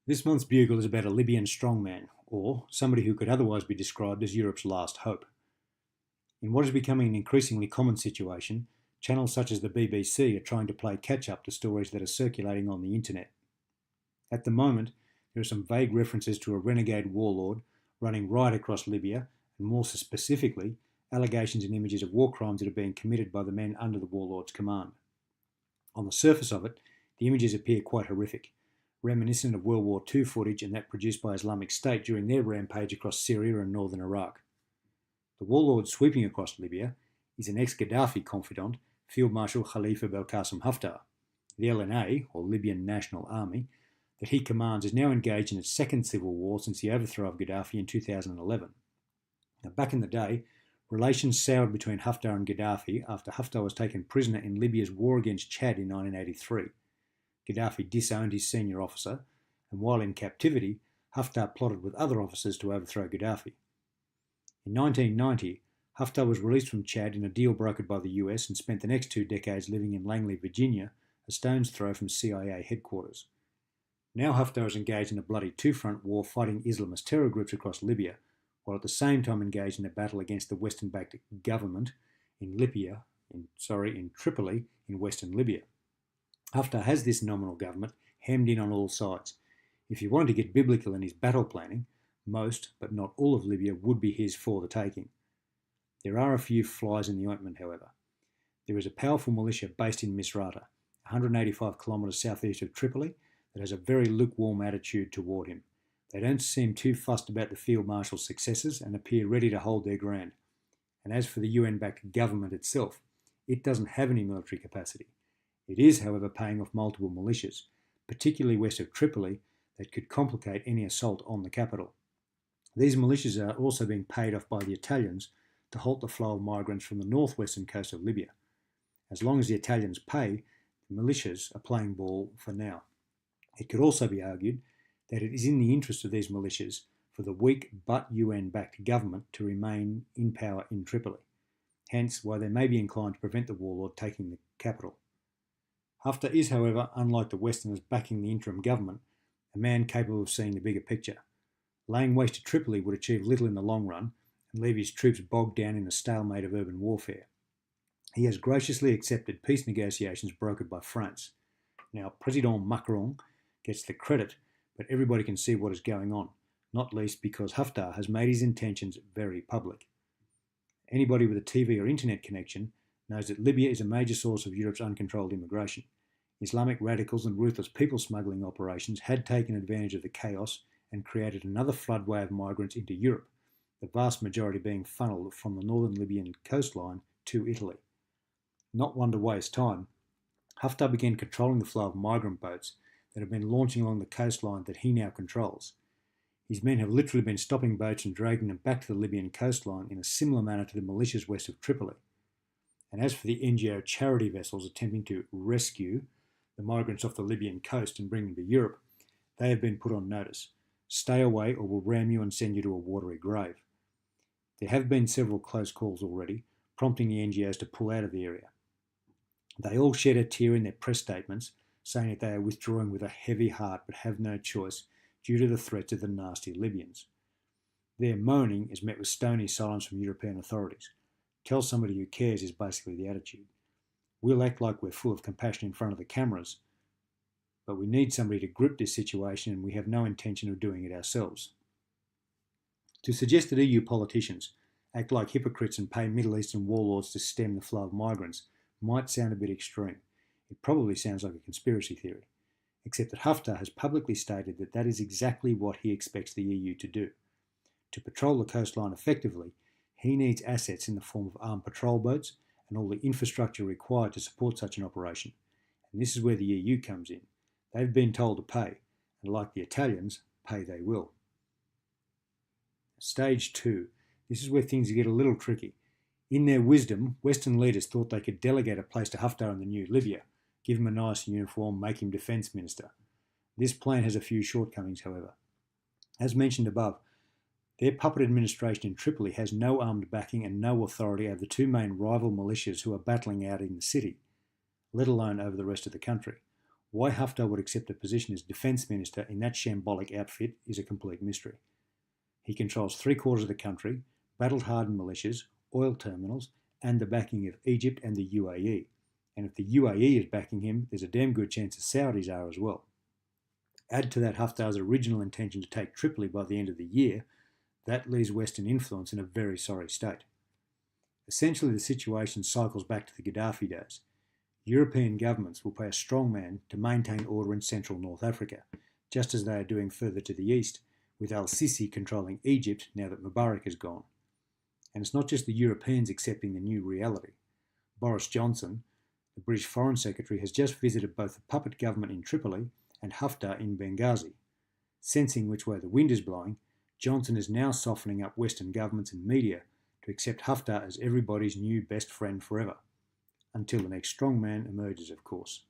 This month's Bugle is about a Libyan strongman, or somebody who could otherwise be described as Europe's last hope. In what is becoming an increasingly common situation, channels such as the BBC are trying to play catch up to stories that are circulating on the internet. At the moment, there are some vague references to a renegade warlord running riot across Libya, and more specifically, allegations and images of war crimes that are being committed by the men under the warlord's command. On the surface of it, the images appear quite horrific, reminiscent of World War II footage and that produced by Islamic State during their rampage across Syria and northern Iraq. The warlord sweeping across Libya is an ex-Gaddafi confidant, Field Marshal Khalifa Belqasem Haftar. The LNA, or Libyan National Army, that he commands is now engaged in its second civil war since the overthrow of Gaddafi in 2011. Now, back in the day, relations soured between Haftar and Gaddafi after Haftar was taken prisoner in Libya's war against Chad in 1983. Gaddafi disowned his senior officer, and while in captivity, Haftar plotted with other officers to overthrow Gaddafi. In 1990, Haftar was released from Chad in a deal brokered by the US and spent the next 2 decades living in Langley, Virginia, a stone's throw from CIA headquarters. Now Haftar is engaged in a bloody two-front war fighting Islamist terror groups across Libya, while at the same time engaged in a battle against the Western-backed government in Tripoli in western Libya. Haftar has this nominal government hemmed in on all sides. If you wanted to get biblical in his battle planning, most, but not all of Libya would be his for the taking. There are a few flies in the ointment, however. There is a powerful militia based in Misrata, 185 kilometres southeast of Tripoli, that has a very lukewarm attitude toward him. They don't seem too fussed about the Field Marshal's successes and appear ready to hold their ground. And as for the UN-backed government itself, it doesn't have any military capacity. It is, however, paying off multiple militias, particularly west of Tripoli, that could complicate any assault on the capital. These militias are also being paid off by the Italians to halt the flow of migrants from the northwestern coast of Libya. As long as the Italians pay, the militias are playing ball for now. It could also be argued that it is in the interest of these militias for the weak but UN-backed government to remain in power in Tripoli, hence why they may be inclined to prevent the warlord taking the capital. Haftar is, however, unlike the Westerners backing the interim government, a man capable of seeing the bigger picture. Laying waste to Tripoli would achieve little in the long run and leave his troops bogged down in a stalemate of urban warfare. He has graciously accepted peace negotiations brokered by France. Now, President Macron gets the credit, but everybody can see what is going on, not least because Haftar has made his intentions very public. Anybody with a TV or internet connection knows that Libya is a major source of Europe's uncontrolled immigration. Islamic radicals and ruthless people smuggling operations had taken advantage of the chaos and created another floodway of migrants into Europe, the vast majority being funneled from the northern Libyan coastline to Italy. Not one to waste time, Haftar began controlling the flow of migrant boats that have been launching along the coastline that he now controls. His men have literally been stopping boats and dragging them back to the Libyan coastline in a similar manner to the militias west of Tripoli. And as for the NGO charity vessels attempting to rescue the migrants off the Libyan coast and bring them to Europe, they have been put on notice. Stay away or we'll ram you and send you to a watery grave. There have been several close calls already, prompting the NGOs to pull out of the area. They all shed a tear in their press statements, saying that they are withdrawing with a heavy heart but have no choice due to the threats of the nasty Libyans. Their moaning is met with stony silence from European authorities. Tell somebody who cares is basically the attitude. We'll act like we're full of compassion in front of the cameras, but we need somebody to grip this situation and we have no intention of doing it ourselves. To suggest that EU politicians act like hypocrites and pay Middle Eastern warlords to stem the flow of migrants might sound a bit extreme. It probably sounds like a conspiracy theory, except that Haftar has publicly stated that that is exactly what he expects the EU to do. To patrol the coastline effectively, he needs assets in the form of armed patrol boats and all the infrastructure required to support such an operation. And this is where the EU comes in. They've been told to pay, and like the Italians, pay they will. Stage 2. This is where things get a little tricky. In their wisdom, Western leaders thought they could delegate a place to Haftar in the new Libya, give him a nice uniform, make him defence minister. This plan has a few shortcomings, however. As mentioned above, their puppet administration in Tripoli has no armed backing and no authority over the 2 main rival militias who are battling out in the city, let alone over the rest of the country. Why Haftar would accept a position as defence minister in that shambolic outfit is a complete mystery. He controls 3/4 of the country, battle-hardened militias, oil terminals, and the backing of Egypt and the UAE. And if the UAE is backing him, there's a damn good chance the Saudis are as well. Add to that Haftar's original intention to take Tripoli by the end of the year, that leaves Western influence in a very sorry state. Essentially, the situation cycles back to the Gaddafi days. European governments will pay a strongman to maintain order in central North Africa, just as they are doing further to the east, with al-Sisi controlling Egypt now that Mubarak is gone. And it's not just the Europeans accepting the new reality. Boris Johnson, the British Foreign Secretary, has just visited both the puppet government in Tripoli and Haftar in Benghazi. Sensing which way the wind is blowing, Johnson is now softening up Western governments and media to accept Haftar as everybody's new best friend forever. Until the next strongman emerges, of course.